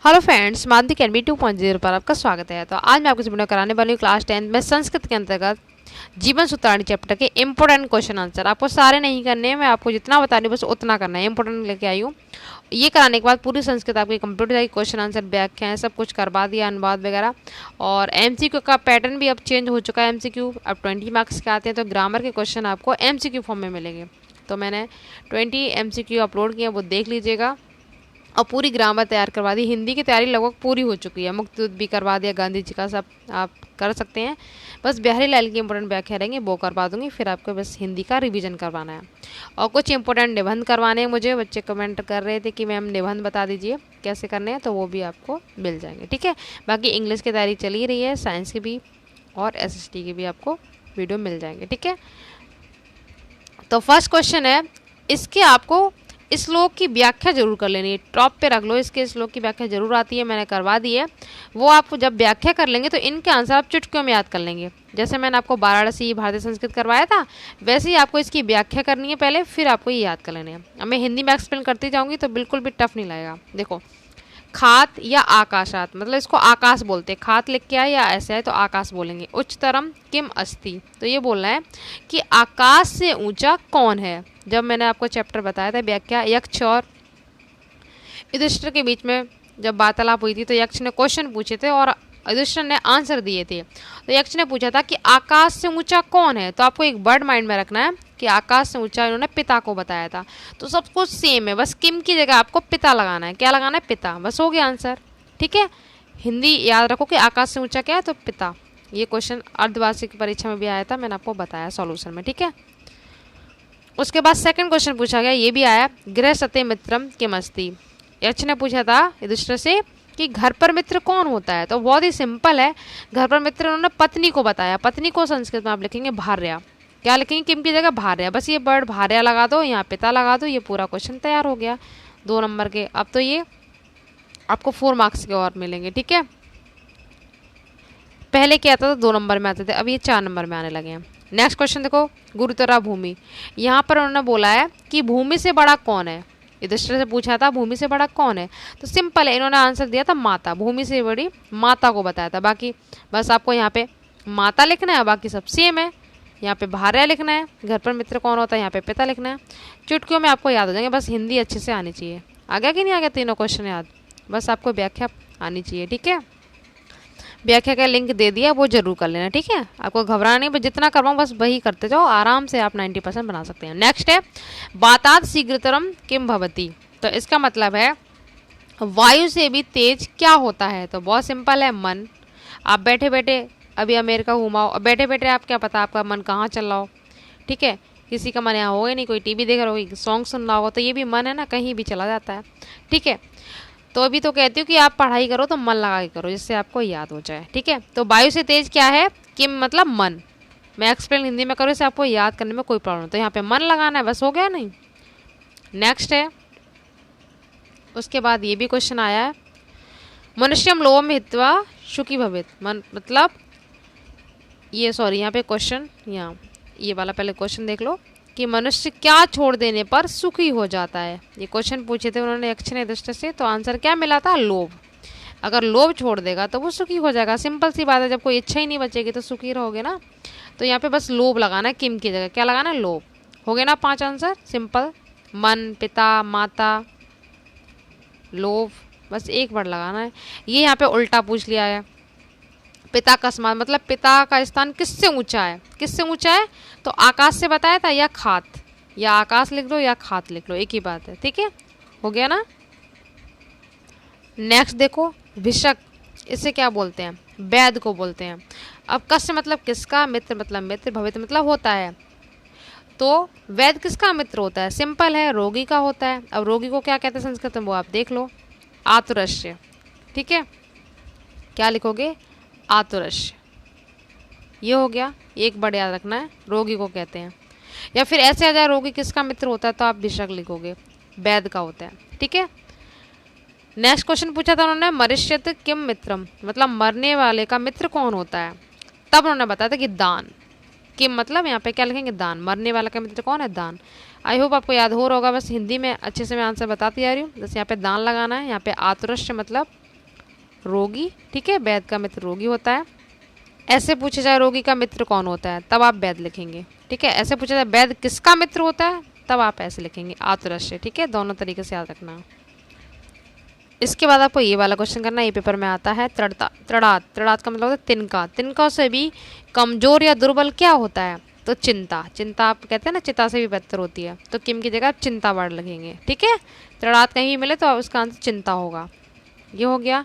Hello friends, माध्यमिक NB 2.0 पर आपका स्वागत है। तो आज मैं आपको वीडियो कराने वाली हूँ क्लास 10 में संस्कृत के अंतर्गत जीवन सूत्राणी चैप्टर के इंपॉर्टेंट क्वेश्चन आंसर। आपको सारे नहीं करने हैं, मैं आपको जितना बता रही हूँ बस उतना करना है। इंपॉर्टेंट लेके आई हूँ। ये कराने के बाद पूरी संस्कृत आपकी कंप्लीट हो जाएगी। क्वेश्चन आंसर, व्याख्याएं सब कुछ करवा दिया, अनुवाद वगैरह। और एमसीक्यू का पैटर्न भी अब चेंज हो चुका है। एमसीक्यू अब 20 मार्क्स के आते हैं, तो ग्रामर के क्वेश्चन आपको एमसीक्यू फॉर्म में मिलेंगे। तो मैंने 20 एमसीक्यू अपलोड किए, वो देख लीजिएगा। और पूरी ग्रामर तैयार करवा दी। हिंदी की तैयारी लगभग पूरी हो चुकी है। मुक्त भी करवा दिया, गांधी जी का सब आप कर सकते हैं। बस बिहारी लाल की इंपॉर्टेंट व्याख्या रहेंगे, वो करवा दूंगी। फिर आपको बस हिंदी का रिवीजन करवाना है। और कुछ इंपॉर्टेंट निबंध करवाने हैं मुझे। बच्चे कमेंट कर रहे थे कि मैम निबंध बता दीजिए कैसे करने हैं, तो वो भी आपको मिल जाएंगे। ठीक है, बाकी इंग्लिश की तैयारी चली रही है, साइंस की भी और एसएसटी की भी आपको वीडियो मिल जाएंगे। ठीक है, तो फर्स्ट क्वेश्चन है, इसके आपको श्लोक की व्याख्या जरूर कर लेनी है। टॉप पे रख लो, इसके श्लोक की व्याख्या जरूर आती है, मैंने करवा दी है। वो आप जब व्याख्या कर लेंगे तो इनके आंसर आप चुटकियों में याद कर लेंगे। जैसे मैंने आपको वाराणसी भारतीय संस्कृत करवाया था, वैसे ही आपको इसकी व्याख्या करनी है पहले, फिर आपको ये याद कर लेने हैं। अब मैं हिंदी में एक्सप्लेन करती जाऊंगी तो बिल्कुल भी टफ नहीं लगेगा। देखो, खात या आकाशात, मतलब इसको आकाश बोलते हैं। खात लिख के आए या ऐसे आए तो आकाश बोलेंगे। उच्चतरम किम अस्ति, तो ये बोलना है कि आकाश से ऊंचा कौन है। जब मैंने आपको चैप्टर बताया था व्याख्या, यक्ष और युधिष्ठिर के बीच में जब वार्तालाप हुई थी, तो यक्ष ने क्वेश्चन पूछे थे और युधिष्ठिर ने आंसर दिए थे। तो यक्ष ने पूछा था कि आकाश से ऊंचा कौन है। तो आपको एक वर्ड माइंड में रखना है कि आकाश से ऊंचा इन्होंने पिता को बताया था। तो सब कुछ सेम है, बस किम की जगह आपको पिता लगाना है। क्या लगाना है? पिता। बस हो गया आंसर। ठीक है, हिंदी याद रखो कि आकाश से ऊंचा क्या है, तो पिता। ये क्वेश्चन अर्धवार्षिक परीक्षा में भी आया था, मैंने आपको बताया सॉल्यूशन में। ठीक है, उसके बाद सेकंड क्वेश्चन पूछा गया, ये भी आया, गृह सते मित्रम किमस्ति। यक्ष ने पूछा था युधिष्ठिर से कि घर पर मित्र कौन होता है। तो बहुत ही सिंपल है, घर पर मित्र उन्होंने पत्नी को बताया। पत्नी को संस्कृत में आप लिखेंगे भार्या। क्या लिखेंगे? किम की जगह भार्या। बस ये वर्ड भार्या लगा दो, यहाँ पिता लगा दो, ये पूरा क्वेश्चन तैयार हो गया 2 नंबर के। अब तो ये आपको 4 मार्क्स के और मिलेंगे। ठीक है, पहले क्या आता था 2 नंबर में आते थे, अब ये 4 नंबर में आने लगे हैं। नेक्स्ट क्वेश्चन देखो, गुरुतरा भूमि। यहाँ पर उन्होंने बोला है कि भूमि से बड़ा कौन है। युधिष्ठिर से पूछा था भूमि से बड़ा कौन है, तो सिंपल है, इन्होंने आंसर दिया था माता। भूमि से बड़ी माता को बताया था। बाकी बस आपको यहाँ पे माता लिखना है, बाकी सब सेम है। यहाँ पे भार्या लिखना है, घर पर मित्र कौन होता है यहाँ पे पिता लिखना है। चुटकियों में आपको याद हो जाएंगे, बस हिंदी अच्छे से आनी चाहिए। आ गया कि नहीं आ गया तीनों क्वेश्चन याद? बस आपको व्याख्या आनी चाहिए। ठीक है, व्याख्या का लिंक दे दिया, वो जरूर कर लेना। ठीक है, आपको घबराना नहीं, बस जितना करवाऊँ बस वही करते जाओ, आराम से आप 90% बना सकते हैं। नेक्स्ट है, बातात शीघ्रतरम किम भवती। तो इसका मतलब है वायु से भी तेज क्या होता है। तो बहुत सिंपल है, मन। आप बैठे बैठे अभी अमेरिका घुमाओ, और बैठे बैठे आप क्या पता आपका मन कहाँ चल रहा हो। ठीक है, किसी का मन यहाँ होगा नहीं, कोई टीवी देख रहा होगा, सॉन्ग सुन रहा होगा, तो ये भी मन है ना, कहीं भी चला जाता है। ठीक है, तो अभी तो कहती हूँ कि आप पढ़ाई करो तो मन लगा के करो, जिससे आपको याद हो जाए। ठीक है, तो वायु से तेज क्या है? किम मतलब मन। मैं एक्सप्लेन हिंदी में करूँ, इससे आपको याद करने में कोई प्रॉब्लम, तो यहाँ पे मन लगाना है, बस हो गया। नहीं, नेक्स्ट है, उसके बाद ये भी क्वेश्चन आया है, मनुष्यम लोभम हित्वा सुखी भवेत। मतलब ये सॉरी, यहाँ पे क्वेश्चन, यहाँ ये वाला पहले क्वेश्चन देख लो कि मनुष्य क्या छोड़ देने पर सुखी हो जाता है। ये क्वेश्चन पूछे थे उन्होंने यक्ष ने युधिष्ठिर से, तो आंसर क्या मिला था? लोभ। अगर लोभ छोड़ देगा तो वो सुखी हो जाएगा। सिंपल सी बात है, जब कोई इच्छा ही नहीं बचेगी तो सुखी रहोगे ना। तो यहाँ पे बस लोभ लगाना है, किम की जगह क्या लगाना है? लोभ। हो गए ना 5 आंसर, सिंपल। मन, पिता, माता, लोभ, बस एक वर्ड लगाना है। ये यहाँ पे उल्टा पूछ लिया है, पिता कस्मात, मतलब पिता का स्थान किससे ऊंचा है। किससे ऊंचा है? तो आकाश से बताया था, या खात, या आकाश लिख लो या खात लिख लो, एक ही बात है। ठीक है, हो गया ना। नेक्स्ट देखो, भिषक, इसे क्या बोलते हैं? वैद को बोलते हैं। अब कस्य मतलब किसका, मित्र मतलब मित्र, भवित मतलब होता है। तो वैद किसका मित्र होता है? सिंपल है, रोगी का होता है। अब रोगी को क्या कहते हैं संस्कृत में, वो आप देख लो, आतुरस्य। ठीक है, क्या लिखोगे? आतुरस्य। ये हो गया, एक वर्ड याद रखना है, रोगी को कहते हैं। या फिर ऐसे आ जाए, रोगी किसका मित्र होता है, तो आप भिषक लिखोगे, वैद का होता है। ठीक है, नेक्स्ट क्वेश्चन पूछा था उन्होंने, मरिष्यत किम मित्रम, मतलब मरने वाले का मित्र कौन होता है। तब उन्होंने बताया था कि दान। किम मतलब यहाँ पे क्या लिखेंगे? दान। मरने वाला का मित्र कौन है? दान। आई होप आपको याद हो रहा होगा, बस हिंदी में अच्छे से मैं आंसर बताती जा रही हूँ। जैसे यहाँ पे दान लगाना है, यहाँ पे आतुरस्य मतलब रोगी, ठीक है, वैद्य का मित्र रोगी होता है। ऐसे पूछा जाए रोगी का मित्र कौन होता है, तब आप वैद्य लिखेंगे, ठीक है। ऐसे पूछा जाए वैद्य किसका मित्र होता है, तब आप ऐसे लिखेंगे आतुरस्य, ठीक है। दोनों तरीके से याद रखना। इसके बाद आपको ये वाला क्वेश्चन करना है, ये पेपर में आता है। तृणात, तृणात का मतलब होता है तिनका, तिनका से भी कमजोर या दुर्बल क्या होता है, तो चिंता, चिंता आप कहते हैं ना चिता से भी बेहतर होती है, तो किम की जगह आप चिंता वर्ड लगेंगे, ठीक है। तृणात कहीं भी मिले तो उसका आंसर चिंता होगा। ये हो गया।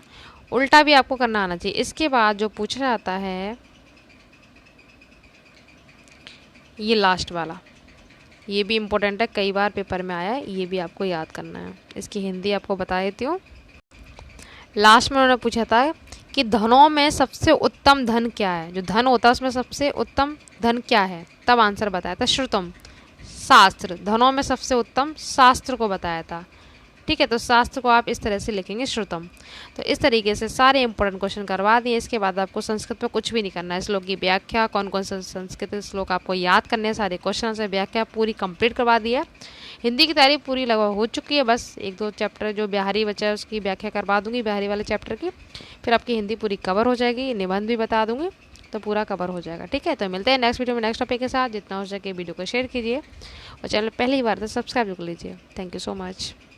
उल्टा भी आपको करना आना चाहिए। इसके बाद जो पूछा जाता है ये लास्ट वाला, ये भी इम्पोर्टेंट है, कई बार पेपर में आया है, ये भी आपको याद करना है। इसकी हिंदी आपको बता देती हूँ। लास्ट में उन्होंने पूछा था कि धनों में सबसे उत्तम धन क्या है, जो धन होता है उसमें सबसे उत्तम धन क्या है, तब आंसर बताया था श्रुतम, शास्त्र। धनों में सबसे उत्तम शास्त्र को बताया था, ठीक है। तो शास्त्र को आप इस तरह से लिखेंगे श्रुतम। तो इस तरीके से सारे इंपॉर्टेंट क्वेश्चन करवा दिए। इसके बाद आपको संस्कृत में कुछ भी नहीं करना है। श्लोक की व्याख्या, कौन कौन से संस्कृत श्लोक आपको याद करने हैं, सारे क्वेश्चन से व्याख्या पूरी कंप्लीट करवा दी है। हिंदी की तैयारी पूरी लगभग हो चुकी है, बस एक दो चैप्टर जो बिहारी बचा है उसकी व्याख्या करवा दूंगी, बिहारी वाले चैप्टर की, फिर आपकी हिंदी पूरी कवर हो जाएगी, निबंध भी बता दूंगी, तो पूरा कवर हो जाएगा, ठीक है। तो मिलते हैं नेक्स्ट वीडियो में नेक्स्ट टॉपिक के साथ। जितना हो सके वीडियो को शेयर कीजिए और चैनल पहली बार तो सब्सक्राइब कर लीजिए। Thank you so much.